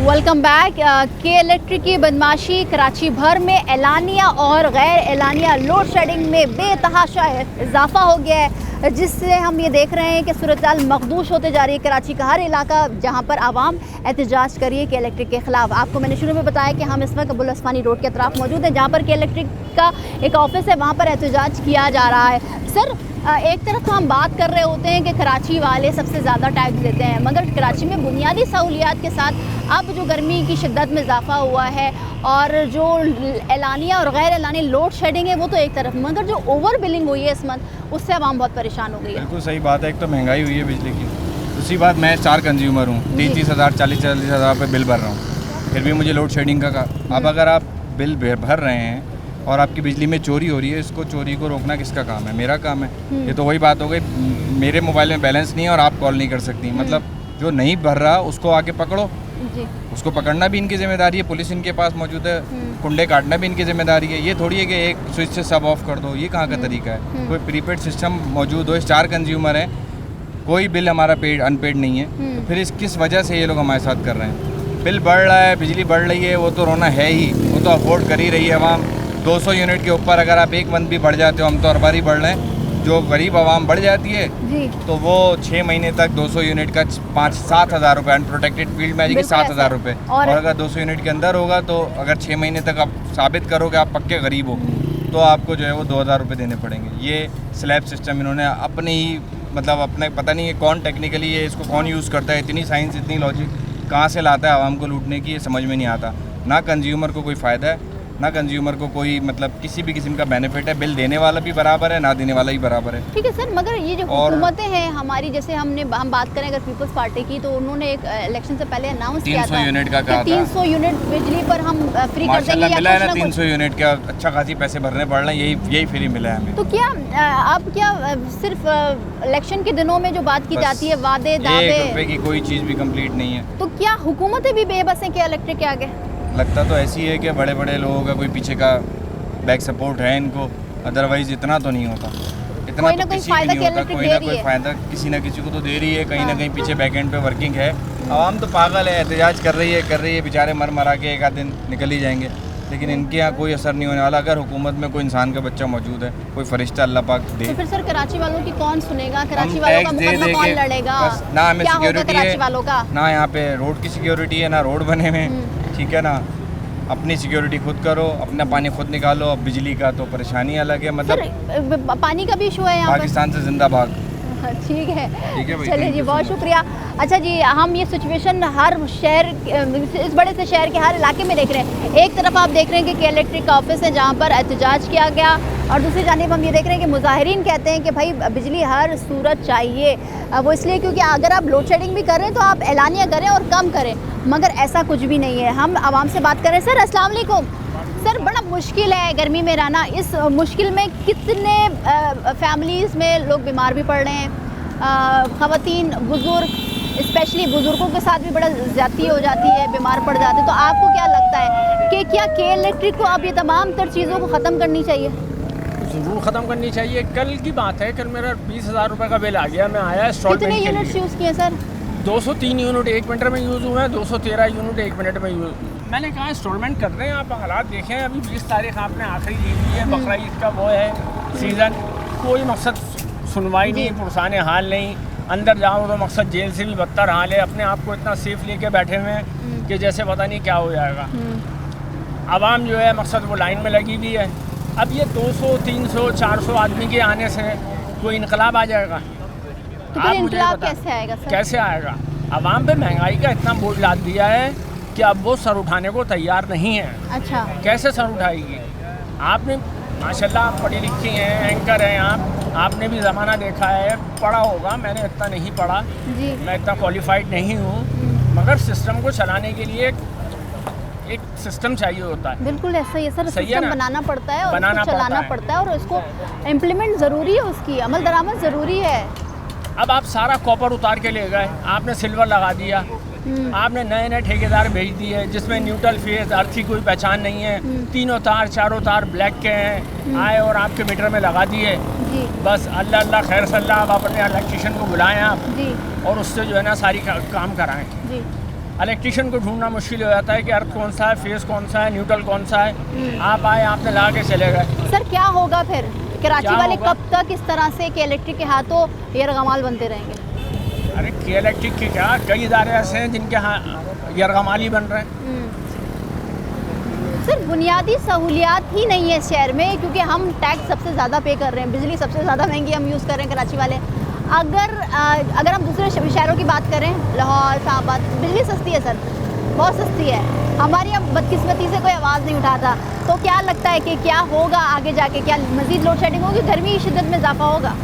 Speaker 1: Welcome back. के इलेक्ट्रिक की बदमाशी कराची भर में एलानिया और गैर एलानिया लोड शेडिंग में बेतहाशा इजाफा हो गया है, जिससे हम ये देख रहे हैं कि सूरत-ए-हाल मखदूश होते जा रही है। कराची का हर इलाका जहां पर आवाम एहतजाज कर रही है के इलेक्ट्रिक के ख़िलाफ़। आपको मैंने शुरू में बताया कि हम इस वक्त अबुल उस्मानी रोड के अतराफ़ मौजूद हैं, जहाँ पर के इलेक्ट्रिक का एक ऑफिस है, वहाँ पर एहतजाज किया जा रहा है। सर, एक तरफ तो हम बात कर रहे होते हैं कि कराची वाले सबसे ज़्यादा टैक्स देते हैं, मगर कराची में बुनियादी सहूलियात के साथ अब जो गर्मी की शिद्दत में इजाफा हुआ है और जो एलानिया और गैर एलानिया लोड शेडिंग है वो तो एक तरफ, मगर जो ओवर बिलिंग हुई है इस मंथ, उससे आवाम बहुत परेशान हो गई है।
Speaker 9: बिल्कुल सही बात है। एक तो महंगाई हुई है बिजली की, दूसरी बात मैं स्टार कंज्यूमर हूँ, 30-30 हज़ार 40-40 हज़ार पे बिल भर रहा हूँ, फिर भी मुझे लोड शेडिंग का अब अगर आप बिल भर रहे हैं और आपकी बिजली में चोरी हो रही है, इसको चोरी को रोकना किसका काम है? मेरा काम है। ये तो वही बात हो गई, मेरे मोबाइल में बैलेंस नहीं है और आप कॉल नहीं कर सकती, मतलब जो नहीं भर रहा उसको आके पकड़ो जी। उसको पकड़ना भी इनकी जिम्मेदारी है, पुलिस इनके पास मौजूद है, कुंडे काटना भी इनकी जिम्मेदारी है। ये थोड़ी है कि एक स्विच से सब ऑफ कर दो, ये कहाँ का तरीका है? कोई प्रीपेड सिस्टम मौजूद हो, स्टार कंज्यूमर है, कोई बिल हमारा पेड अनपेड नहीं है, तो फिर इस किस वजह से ये लोग हमारे साथ कर रहे हैं? बिल बढ़ रहा है, बिजली बढ़ रही है, वो तो रोना है ही, वो तो अफोर्ड कर ही रही है आवाम। 200 यूनिट के ऊपर अगर आप एक मंथ भी बढ़ जाते हो, हम तो हर बार ही बढ़ रहे हैं, जो गरीब आवाम बढ़ जाती है जी। तो वो 6 महीने तक 200 यूनिट का 5-7 हज़ार रुपये, अनप्रोटेक्टेड फील्ड में आ जाएगी 7 हज़ार रुपये, और अगर 200 यूनिट के अंदर होगा तो अगर 6 महीने तक आप साबित करोगे आप पक्के गरीब हो, तो आपको जो है वो 2000 रुपये देने पड़ेंगे। ये स्लैब सिस्टम इन्होंने अपने ही मतलब अपने पता नहीं है कौन टेक्निकली ये इसको कौन यूज़ करता है, इतनी साइंस इतनी लॉजिक कहाँ से लाता है आवाम को लूटने की, ये समझ में नहीं आता। ना कंज्यूमर को कोई फ़ायदा है, ना कंज्यूमर को कोई मतलब किसी भी किस्म का बेनिफिट है। बिल देने वाला भी बराबर है, ना देने वाला भी बराबर है। ठीक है सर, मगर ये जो हुकूमतें हैं हमारी, जैसे हम बात करें अगर पीपल्स पार्टी की, तो उन्होंने एक इलेक्शन से पहले अनाउंस किया था 300 यूनिट का कहा था, 300 यूनिट बिजली पर हम फ्री कर देंगे। मिला है ना 300 यूनिट का, अच्छा खासी पैसे भरने पड़ रहे हैं, यही फ्री मिला है हमें। तो क्या अब क्या सिर्फ इलेक्शन के दिनों में जो बात की जाती है, वादे दावे, 1 रुपये की कोई चीज़ भी कम्प्लीट नहीं है, तो क्या हुकूमतें भी बेबस हैं क्या इलेक्ट्रिक के आगे? लगता तो ऐसी है कि बड़े बड़े लोगों का कोई पीछे का बैक सपोर्ट है इनको, अदरवाइज इतना तो नहीं होता, इतना कोई तो किसी भी नहीं होता। कोई ना कोई फ़ायदा किसी ना किसी को तो दे रही है, कहीं ना कहीं पीछे बैक एंड पे वर्किंग है। आवाम तो पागल है, एहतजाज कर रही है, बेचारे मर मरा के एक आध दिन निकल ही जाएंगे, लेकिन इनके यहाँ कोई असर नहीं होने वाला। अगर हुकूमत में कोई इंसान का बच्चा मौजूद है, कोई फरिश्ता अल्लाह पाक दे, तो फिर सर कराची वालों की कौन सुनेगा? कराची वालों का मुकदमा कौन लड़ेगा? ना हमें सिक्योरिटी है, ना यहाँ पे रोड की सिक्योरिटी है, ना रोड बने हुए, ठीक है ना, अपनी सिक्योरिटी खुद करो, अपना पानी खुद निकालो। अब बिजली का तो परेशानी अलग है, मतलब पानी का भी इशू है यहाँ पाकिस्तान से जिंदाबाद। ठीक है चलिए जी, बहुत शुक्रिया। अच्छा जी, हम ये सिचुएशन हर शहर, इस बड़े से शहर के हर इलाके में देख रहे हैं। एक तरफ आप देख रहे हैं कि इलेक्ट्रिक का ऑफिस है जहाँ पर एहतजाज किया गया, और दूसरी जानिब हम ये देख रहे हैं कि मुजाहिरीन कहते हैं कि भाई बिजली हर सूरत चाहिए। वो इसलिए क्योंकि अगर आप लोड शेडिंग भी कर रहे हैं तो आप एलानिया करें और कम करें, मगर ऐसा कुछ भी नहीं है। हम आवाम से बात करें। सर अस्सलाम वालेकुम। सर, बड़ा मुश्किल है गर्मी में रहना, इस मुश्किल में कितने फैमिलीज़ में लोग बीमार भी पड़ रहे हैं, ख़वातीन, बुज़ुर्ग, स्पेशली बुज़ुर्गों के साथ भी बड़ा ज़्यादती हो जाती है, बीमार पड़ जाते हैं। तो आपको क्या लगता है कि क्या के इलेक्ट्रिक को अब ये तमाम तर चीज़ों को ख़त्म करनी चाहिए?
Speaker 10: ज़रूर ख़त्म करनी चाहिए। कल की बात है, कल मेरा 20,000 रुपये का बिल आ गया, मैं आया इंस्टॉलमेंट के लिए।
Speaker 1: कितने यूनिट्स यूज़ किए सर?
Speaker 10: 203 यूनिट 1 मिनट में यूज़ हुए हैं, 213 यूनिट 1 मिनट में यूज़। मैंने कहा इंस्टॉलमेंट कर रहे हैं, आप हालात देखें। अभी 20 तारीख आपने आखिरी ली हुई है, बकरा ईद का वो है सीज़न, कोई मकसद सुनवाई नहीं, पुरसाने हाल नहीं। अंदर जाओ तो मकसद जेल से भी बदतर हाल है। अपने आप को इतना सेफ लेके बैठे हुए हैं कि जैसे पता नहीं क्या हो जाएगा। आवाम जो है मकसद वो लाइन में लगी हुई है। अब ये 200, 300, 400 आदमी के आने से कोई इनकलाब आ जाएगा?
Speaker 1: तो फिर इनकलाब कैसे आएगा सर?
Speaker 10: कैसे आएगा? आवाम पे महंगाई का इतना बोझ लाद दिया है कि अब वो सर उठाने को तैयार नहीं है।
Speaker 1: अच्छा, कैसे
Speaker 10: सर उठाएगी? आपने माशाल्लाह आप पढ़ी लिखी हैं, एंकर हैं आपने भी ज़माना देखा है, पढ़ा होगा। मैंने इतना नहीं पढ़ा
Speaker 1: जी, मैं
Speaker 10: इतना क्वालिफाइड नहीं हूँ, मगर सिस्टम को चलाने के लिए एक सिस्टम चाहिए होता है।
Speaker 1: बिल्कुल ऐसा ही है सर,
Speaker 10: सही है
Speaker 1: सिस्टम
Speaker 10: ना?
Speaker 1: बनाना पड़ता है और
Speaker 10: बनाना
Speaker 1: उसको चलाना पड़ता है और उसको इम्प्लीमेंट ज़रूरी है, उसकी अमल दरामद ज़रूरी है।
Speaker 10: अब आप सारा कॉपर उतार के ले गए, आपने सिल्वर लगा दिया, आपने नए नए ठेकेदार भेज दिए जिसमें न्यूट्रल फेस अर्थ की कोई पहचान नहीं है, तीनों तार चारों तार ब्लैक के हैं, आए और आपके मीटर में लगा दिए। बस अल्लाह अल्लाह खैर सल्ला, आप अपने इलेक्ट्रीशियन को बुलाएं आप और उससे जो है ना सारी काम कराएं। इलेक्ट्रीशियन को ढूंढना मुश्किल हो जाता है कि अर्थ कौन सा है, फेस कौन सा है, न्यूट्रल कौन सा है। आप आए, आपने लगा के चले गए।
Speaker 1: सर क्या होगा फिर? कराची वाले कब तक इस तरह से के इलेक्ट्रिक के हाथों यरगमाल बनते रहेंगे?
Speaker 10: अरे के इलेक्ट्रिक के क्या, कई इदारे ऐसे हैं जिनके यरगमाली बन रहे हैं।
Speaker 1: सर बुनियादी सहूलियात ही नहीं है इस शहर में, क्योंकि हम टैक्स सबसे ज़्यादा पे कर रहे हैं, बिजली सबसे ज़्यादा महंगी हम यूज़ कर रहे हैं कराची वाले। अगर हम दूसरे शहरों की बात करें, लाहौर, इस्लामाबाद, बिजली सस्ती है सर, बहुत सस्ती है। हमारी अब बदकिस्मती से कोई आवाज़ नहीं उठाता। तो क्या लगता है कि क्या होगा आगे जाके? क्या मज़ीद लोड शेडिंग होगी? गर्मी की शिद्दत में इजाफा होगा?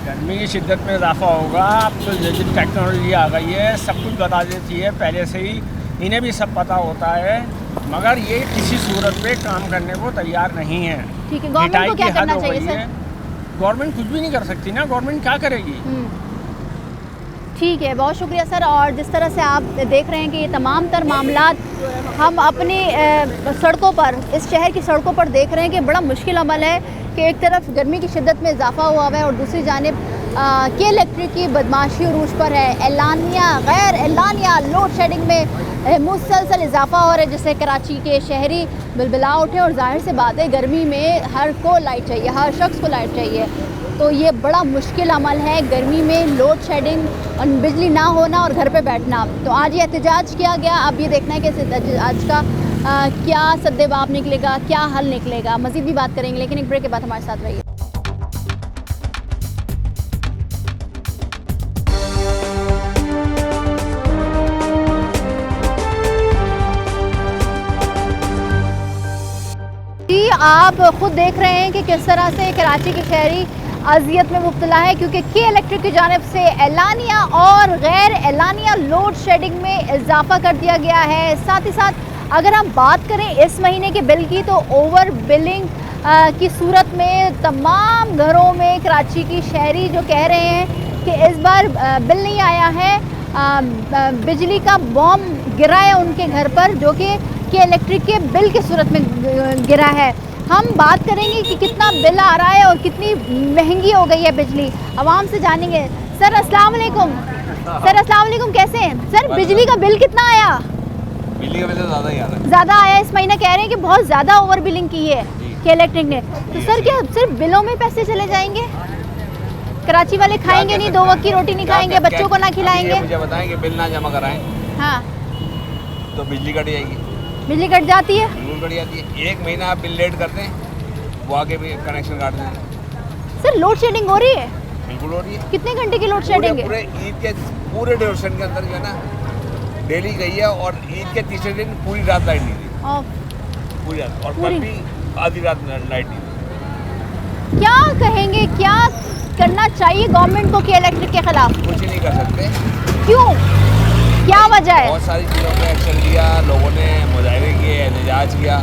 Speaker 10: गर्मी की शिद्दत में इजाफा होगा। अब तो जैसे टेक्नोलॉजी आ गई है, सब कुछ बता देती है पहले से ही, इन्हें भी सब पता होता है, मगर ये किसी सूरत पे काम करने को तैयार नहीं है।
Speaker 1: ठीक है, गवर्नमेंट को क्या करना चाहिए सर?
Speaker 10: गवर्नमेंट कुछ भी नहीं कर सकती ना, गवर्नमेंट क्या करेगी?
Speaker 1: ठीक है, बहुत शुक्रिया सर। और जिस तरह से आप देख रहे हैं कि ये तमाम तर मामलात हम अपनी सड़कों पर, इस शहर की सड़कों पर देख रहे हैं कि बड़ा मुश्किल अमल है कि एक तरफ गर्मी की शिद्दत में इजाफा हुआ है और दूसरी जानिब के इलेक्ट्रिक की बदमाशी उरूज पर है। एलानिया गैर एलानिया लोड शेडिंग में मुसलसल इजाफा हो रहा है, जिससे कराची के शहरी बिलबिला उठे। और जाहिर सी बात है गर्मी में हर को लाइट चाहिए, हर शख्स को लाइट चाहिए। तो ये बड़ा मुश्किल अमल है गर्मी में लोड शेडिंग और बिजली ना होना और घर पे बैठना। तो आज ये एहतजाज किया गया, अब ये देखना है कि इस एहतजाज का क्या सद्देबाब निकलेगा, क्या हल निकलेगा। मज़ीद भी बात करेंगे, लेकिन एक ब्रेक के बाद हमारे साथ रहिए। जी आप खुद देख रहे हैं कि किस तरह से कराची के शहरी अजियत में मुब्तला है, क्योंकि के इलेक्ट्रिक की जानिब से एलानिया और गैर एलानिया लोड शेडिंग में इजाफा कर दिया गया है। साथ ही साथ अगर हम बात करें इस महीने के बिल की, तो ओवर बिलिंग की सूरत में तमाम घरों में कराची की शहरी जो कह रहे हैं कि इस बार बिल नहीं आया है, बिजली का बॉम्ब गिरा है उनके घर पर, जो कि इलेक्ट्रिक के बिल की सूरत में गिरा है। हम बात करेंगे कि कितना बिल आ रहा है और कितनी महंगी हो गई है बिजली, आवाम से जानेंगे। सर अस्सलाम वालेकुम। सर अस्सलाम वालेकुम, कैसे हैं सर? बिजली का बिल कितना आया?
Speaker 11: बिजली का बिल तो ज़्यादा ही आ रहा है।
Speaker 1: ज़्यादा आया इस महीने, कह रहे हैं कि बहुत ज़्यादा ओवर बिलिंग की है कि इलेक्ट्रिक ने। तो सर क्या सिर्फ बिलों में पैसे चले जाएंगे? कराची वाले खाएंगे नहीं, 2 वक्त की रोटी नहीं खाएंगे, बच्चों को ना खिलाएंगे?
Speaker 11: मुझे बताएं कि बिल ना जमा कराएं
Speaker 1: हाँ
Speaker 11: तो बिजली कट जाएगी।
Speaker 1: बिजली कट जाती है?
Speaker 11: बिल्कुल कट जाती है। 1 महीना आप बिल लेट कर दें, वो आगे भी कनेक्शन काट दें।
Speaker 1: सर लोड शेडिंग हो रही है?
Speaker 11: बिल्कुल हो रही है।
Speaker 1: कितने घंटे की लोड शेडिंग है?
Speaker 11: पूरे ईद के पूरे ड्यूरेशन के अंदर जो है ना डेली गई है, और ईद के तीसरे दिन पूरी रात लाइट नहीं थी, पूरी रात, और कल भी आधी रात लाइट नहीं थी।
Speaker 1: क्या कहेंगे, क्या करना चाहिए गवर्नमेंट को के इलेक्ट्रिक के खिलाफ?
Speaker 11: कुछ नहीं कर सकते।
Speaker 1: क्यों, क्या वजह है?
Speaker 11: बहुत सारी चीज़ों पे एक्शन लिया, लोगों ने मुजाहरे किए, एहतजाज किया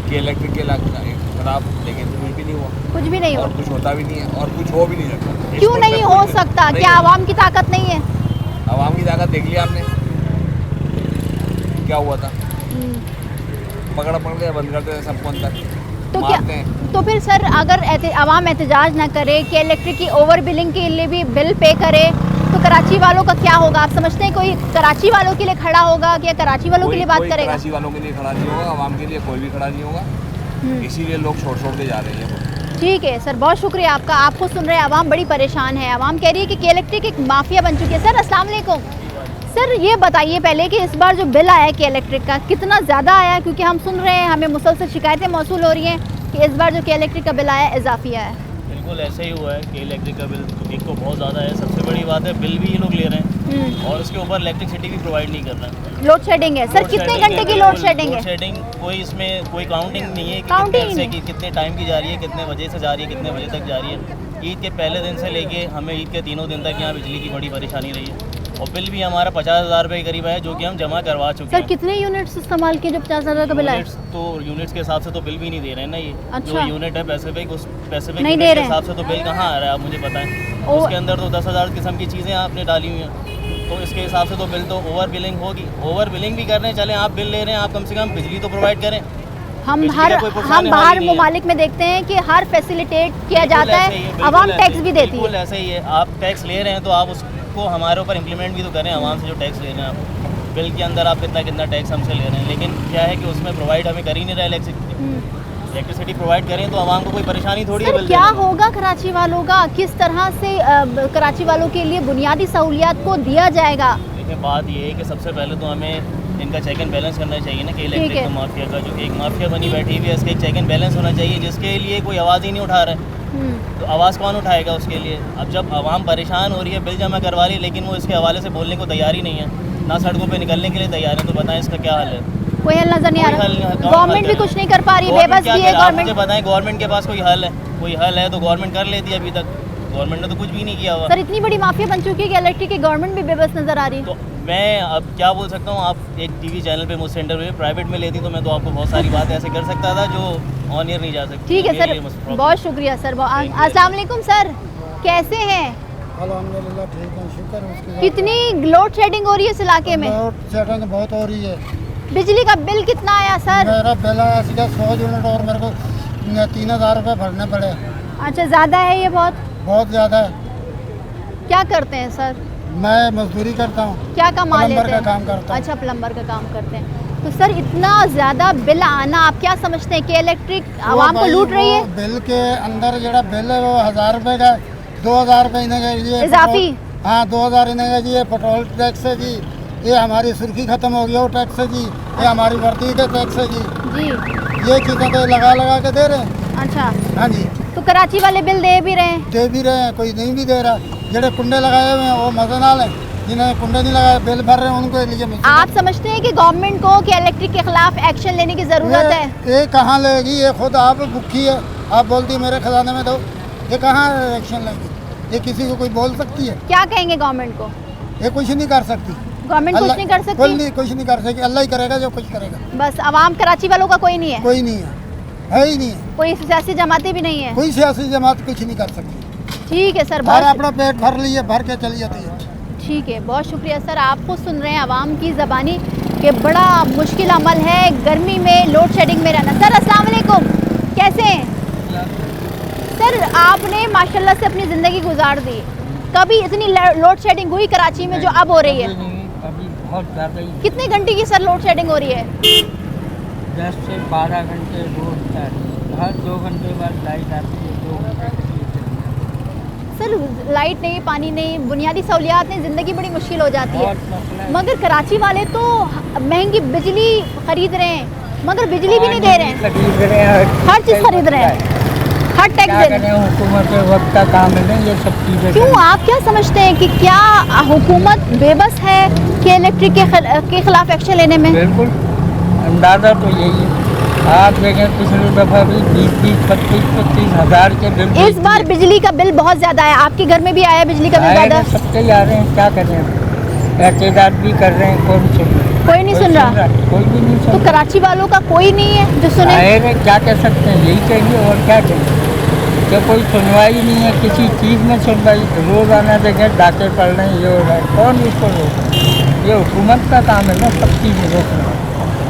Speaker 11: कि इलेक्ट्रिक के खिलाफ, लेकिन कुछ भी नहीं हुआ।
Speaker 1: कुछ भी नहीं हुआ
Speaker 11: और कुछ होता भी नहीं है, और कुछ हो भी नहीं सकता।
Speaker 1: क्यों नहीं हो सकता? क्या आवाम की ताकत नहीं है?
Speaker 11: आवाम की ताकत देख लिया आपने क्या हुआ था, पकड़ के बंद करते थे सबको अंदर,
Speaker 1: तो क्या? तो फिर सर अगर आवाम एहतजाज ना करे कि इलेक्ट्रिक की ओवर बिलिंग के लिए भी बिल पे करे, तो कराची वालों का क्या होगा? आप समझते हैं कोई कराची वालों के लिए खड़ा होगा क्या? कराची वालों के लिए बात करेगा?
Speaker 11: कराची वालों के लिए खड़ा नहीं होगा, आवाम के लिए कोई भी खड़ा नहीं होगा, इसीलिए लोग छोड़ के जा रहे हैं।
Speaker 1: ठीक है सर, बहुत शुक्रिया आपका। आपको सुन रहे हैं आवाम बड़ी परेशान है। आवाम कह रही है कि के इलेक्ट्रिक एक माफिया बन चुकी है। सर अस्सलाम वालेकुम। सर ये बताइए पहले कि इस बार जो बिल आया है के इलेक्ट्रिक का कितना ज़्यादा आया? क्योंकि हम सुन रहे हैं, हमें मुसलसल शिकायतें मौसूल हो रही हैं कि इस बार जो के इलेक्ट्रिक का बिल आया है इजाफी आया है।
Speaker 12: बिल्कुल ऐसा ही हुआ है कि इलेक्ट्रिक का बिल एक तो बहुत ज़्यादा है, सबसे बड़ी बात है बिल भी ये लोग ले रहे हैं और उसके ऊपर इलेक्ट्रिसिटी भी प्रोवाइड नहीं कर रहे हैं।
Speaker 1: लोड शेडिंग है सर, कितने घंटे की लोड शेडिंग है?
Speaker 12: लोड शेडिंग कोई इसमें कोई काउंटिंग नहीं है कि कितने टाइम की जा रही है, कितने बजे से जा रही है, कितने बजे तक जा रही है। ईद के पहले दिन से लेके हमें ईद के तीनों दिन तक यहाँ बिजली की बड़ी परेशानी रही है और बिल भी हमारा 50,000 रुपये के करीब है, जो कि हम जमा करवा चुके हैं।
Speaker 1: सर कितने यूनिट्स इस्तेमाल किए जो 50,000 का बिल आया?
Speaker 12: तो यूनिट्स के हिसाब से तो बिल भी नहीं दे रहे हैं ना ये।
Speaker 1: अच्छा।
Speaker 12: जो यूनिट है पैसिफिक, उस पैसिफिक
Speaker 1: नहीं
Speaker 12: यूनिट
Speaker 1: दे
Speaker 12: के
Speaker 1: रहे
Speaker 12: हिसाब से तो बिल कहाँ आ रहा है आप मुझे बताएं। उसके अंदर तो 10,000 किस्म की चीज़ें आपने डाली हुई हैं, तो इसके हिसाब से तो बिल तो ओवर बिलिंग होगी। ओवर बिलिंग भी कर रहे हैं, चलें आप बिल ले रहे हैं, आप कम से कम बिजली तो प्रोवाइड करें।
Speaker 1: हम बाहर ममालिक में देखते हैं कि हर फैसिलिटेट किया जाता है, आवाम टैक्स भी देती है।
Speaker 12: बिल्कुल ऐसा ही है, आप टैक्स ले रहे हैं तो आप उसको हमारे ऊपर इम्प्लीमेंट भी तो करें। आवाम से जो टैक्स ले रहे हैं आप बिल के अंदर आप कितना टैक्स हमसे ले रहे हैं, लेकिन क्या है कि उसमें प्रोवाइड हमें कर ही नहीं रहा इलेक्ट्रिसिटी प्रोवाइड करें तो आवाम को कोई परेशानी थोड़ी है।
Speaker 1: क्या होगा कराची वालों का? किस तरह से कराची वालों के लिए बुनियादी सहूलियात को दिया जाएगा?
Speaker 12: देखिए बात ये है कि सबसे पहले तो हमें इनका चेक एंड बैलेंस करना चाहिए ना कि इलेक्ट्रिक माफिया का जो एक माफिया बनी बैठी हुई है इसका एक चेक एंड बैलेंस होना चाहिए, जिसके लिए कोई आवाज़ ही नहीं उठा रहा है। तो आवाज़ कौन उठाएगा उसके लिए? अब जब आवाम परेशान हो रही है, बिल जमा करवा रही है, लेकिन वो इसके हवाले से बोलने को तैयार ही नहीं है, ना सड़कों पे निकलने के लिए तैयार है, तो बताएं इसका क्या हल है?
Speaker 1: कोई हल नजर नहीं आ रहा। गवर्नमेंट भी कुछ नहीं कर पा रही, बेबस भी है गवर्नमेंट।
Speaker 12: मुझे बताएं गवर्नमेंट के पास कोई हल है? कोई हल है तो गवर्नमेंट कर लेती है, अभी तक गवर्नमेंट ने तो कुछ भी नहीं किया हुआ।
Speaker 1: सर इतनी बड़ी माफिया बन चुकी है कि इलेक्ट्रिक की गवर्नमेंट भी बेबस नजर आ रही है।
Speaker 12: तो मैं अब क्या बोल सकता हूँ, आप एक टीवी चैनल पे मुझसे इंटरव्यू प्राइवेट में लेती तो मैं तो आपको बहुत सारी बात ऐसे कर सकता था जो ऑन एयर नहीं जा सकती।
Speaker 1: ठीक है सर, बहुत शुक्रिया सर। अस्सलाम वालेकुम सर, कैसे हैं?
Speaker 13: अल्हम्दुलिल्लाह ठीक है, शुक्र है उसके।
Speaker 1: कितनी लोड शेडिंग हो रही है इस इलाके में?
Speaker 13: लोड शेडिंग बहुत हो रही है।
Speaker 1: बिजली का बिल कितना आया सर?
Speaker 13: मेरा बिल आया सीधा 100 यूनिट और मेरे को 3,000 रुपये भरने पड़े।
Speaker 1: अच्छा ज़्यादा है ये? बहुत
Speaker 13: ज़्यादा है।
Speaker 1: क्या करते हैं सर?
Speaker 13: मैं मजदूरी करता हूँ।
Speaker 1: क्या कमा लेते हैं?
Speaker 13: प्लम्बर का काम करता हूँ।
Speaker 1: अच्छा प्लम्बर का काम करते हैं। तो सर इतना ज़्यादा बिल आना, आप क्या समझते हैं कि इलेक्ट्रिक आवाम को लूट रही है?
Speaker 13: बिल के अंदर जो बिल है वो 1,000 रुपये का 2,000 रुपये इन्हें
Speaker 1: इजाफी।
Speaker 13: हाँ 2,000 इन्हें जी, ये पेट्रोल टैक्स है जी, ये हमारी सुर्खी खत्म हो गई वो टैक्स है जी, ये हमारी वर्दी का टैक्स है जी, ये चीज़ें तो लगा के दे रहे हैं।
Speaker 1: अच्छा
Speaker 13: हाँ जी।
Speaker 1: तो कराची वाले बिल दे भी रहे हैं?
Speaker 13: दे भी रहे हैं, कोई नहीं भी दे रहा। जेडे कुंडे लगाए हुए हैं वो मजे ना लें, जिन्हें कुंडे नहीं लगाए बिल भर रहे हैं उनको लीजिए।
Speaker 1: आप समझते हैं कि गवर्नमेंट को कि इलेक्ट्रिक के खिलाफ एक्शन लेने की ज़रूरत है?
Speaker 13: ये कहाँ लेगी? ये खुद आप भूखी है, आप बोलती मेरे खजाने में दो, ये कहाँ एक्शन लेगी? ये किसी को कोई बोल सकती है? क्या
Speaker 1: कहेंगे गवर्नमेंट को?
Speaker 13: ये कुछ नहीं कर सकती
Speaker 1: गवर्नमेंट, कुछ नहीं कर सकती।
Speaker 13: कुछ नहीं कर सकती, अल्लाह ही करेगा जो कुछ करेगा।
Speaker 1: बस आवाम कराची वालों का कोई नहीं है?
Speaker 13: कोई नहीं है ही नहीं है।
Speaker 1: कोई सियासी जमातें भी नहीं है?
Speaker 13: कोई सियासी जमात कुछ नहीं कर सकती।
Speaker 1: ठीक है सर,
Speaker 13: अपना पेट भर लिए, भर के चली जाती है।
Speaker 1: ठीक है, बहुत शुक्रिया सर। आपको सुन रहे हैं आवाम की ज़बानी कि बड़ा मुश्किल अमल है गर्मी में लोड शेडिंग में रहना। सर अस्सलाम वालेकुम, कैसे हैं सर? आपने माशाल्लाह से अपनी ज़िंदगी गुजार दी, कभी इतनी लोड शेडिंग हुई कराची में जो अब हो रही है?
Speaker 14: अभी बहुत ज़्यादा ही।
Speaker 1: कितने घंटे की सर लोड शेडिंग हो रही है?
Speaker 14: 10 से 12 घंटे रोज, हर 2 घंटे बाद लाइट आती है, 2 घंटे।
Speaker 1: सर लाइट नहीं, पानी नहीं, बुनियादी सहूलियात नहीं, ज़िंदगी बड़ी मुश्किल हो जाती है। मगर कराची वाले तो महंगी बिजली खरीद रहे हैं, मगर बिजली भी नहीं दे रहे हैं, हर चीज़ खरीद रहे हैं, हर टैक्स दे रहे हैं।
Speaker 14: हुकूमत के वक्त का काम है ना ये सब चीज़ें।
Speaker 1: क्यों, आप क्या समझते हैं कि क्या हुकूमत बेबस है कि इलेक्ट्रिक के खिलाफ एक्शन लेने में?
Speaker 14: बिल्कुल, अंदाज़ा तो यही है। आप देखें पिछली दफ़ा भी 20-20, 25-25 हज़ार के बिल।
Speaker 1: इस बार बिजली का बिल बहुत ज़्यादा है, आपके घर में भी आया बिजली का बिल ज़्यादा?
Speaker 14: सबके ही आ रहे हैं, क्या कर रहे हैं, एहतजाज भी कर रहे हैं, कौन सुन रहा?
Speaker 1: कोई नहीं सुन रहा,
Speaker 14: कोई भी नहीं सुन।
Speaker 1: तो कराची वालों का कोई नहीं है जो सुने?
Speaker 14: क्या कह सकते हैं, यही कहेंगे और क्या कहेंगे कि कोई सुनवाई नहीं है, किसी चीज़ में सुनवाई। रोज़ाना देखें डाके पड़ रहे हैं, ये हो रहा है, कौन इसको रोक? ये हुकूमत का काम है ना सब चीज़ें रोकना।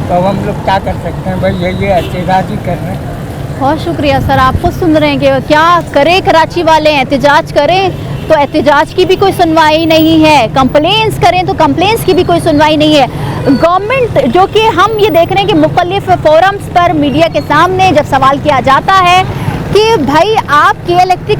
Speaker 14: तो हम लोग क्या कर सकते हैं भाई, ये एहतजाज ही कर रहे हैं।
Speaker 1: बहुत शुक्रिया सर, आपको सुन रहे हैं कि क्या करे कराची वाले, एहतजाज करें तो एहतजाज की भी कोई सुनवाई नहीं है, कंप्लेंट्स करें तो कंप्लेंट्स की भी कोई सुनवाई नहीं है। गवर्नमेंट, जो कि हम ये देख रहे हैं कि मुख्तलिफ फोरम्स पर मीडिया के सामने जब सवाल किया जाता है कि भाई आप के इलेक्ट्रिक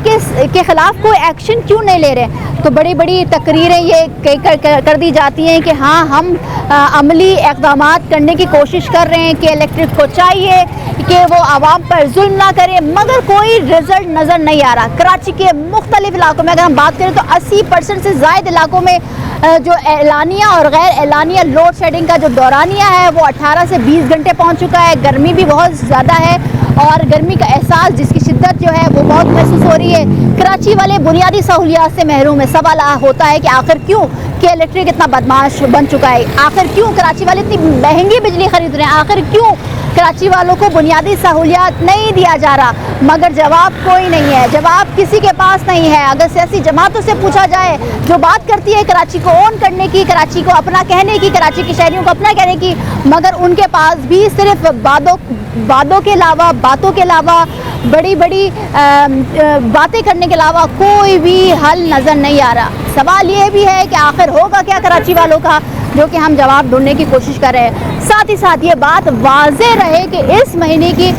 Speaker 1: के ख़िलाफ़ कोई एक्शन क्यों नहीं ले रहे, तो बड़ी बड़ी तकरीरें ये कर दी जाती हैं कि हाँ हम अमली इक़दामात करने की कोशिश कर रहे हैं कि इलेक्ट्रिक को चाहिए कि वो आवाम पर जुल्म ना करे, मगर कोई रिज़ल्ट नज़र नहीं आ रहा। कराची के मुख्तलिफ इलाकों में अगर हम बात करें तो 80% से ज़ायद इलाकों में जो एलानिया और गैर एलानिया लोड शेडिंग का जो दौरानिया है वो 18 से 20 घंटे पहुँच चुका है। गर्मी भी बहुत ज़्यादा है और गर्मी का एहसास, जिसकी शिद्दत जो है वो बहुत महसूस हो रही है। कराची वाले बुनियादी सहूलियात से महरूम है। सवाल होता है कि आखिर क्यों कि इलेक्ट्रिक इतना बदमाश बन चुका है, आखिर क्यों कराची वाले इतनी महंगी बिजली खरीद रहे हैं, आखिर क्यों कराची वालों को बुनियादी सहूलियात नहीं दिया जा रहा। मगर जवाब कोई नहीं है, जवाब किसी के पास नहीं है। अगर सियासी जमातों से पूछा जाए जो बात करती है कराची को ओन करने की, कराची को अपना कहने की, कराची के शहरियों को अपना कहने की, मगर उनके पास भी सिर्फ बातों के अलावा बड़ी बड़ी बातें करने के अलावा कोई भी हल नज़र नहीं आ रहा। सवाल ये भी है कि आखिर होगा क्या कराची वालों का, जो कि हम जवाब ढूंढने की कोशिश कर रहे हैं। साथ ही साथ ये बात वाज़ेह रहे कि इस महीने की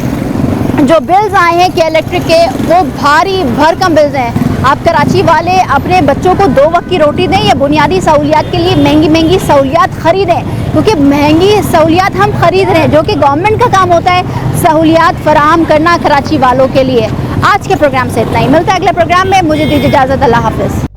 Speaker 1: जो बिल्स आए हैं कि इलेक्ट्रिक के, वो भारी भरकम बिल्स हैं। आप कराची वाले अपने बच्चों को 2 वक्त की रोटी दें या बुनियादी सहूलियात के लिए महंगी सहूलियात ख़रीदें, क्योंकि महंगी सहूलियात हम ख़रीद रहे हैं, जो कि गवर्नमेंट का काम होता है सहूलियात फराहम करना कराची वालों के लिए। आज के प्रोग्राम से इतना ही, मिलता है अगले प्रोग्राम में, मुझे दीजिए इजाज़त, अल्लाह हाफ़िज़।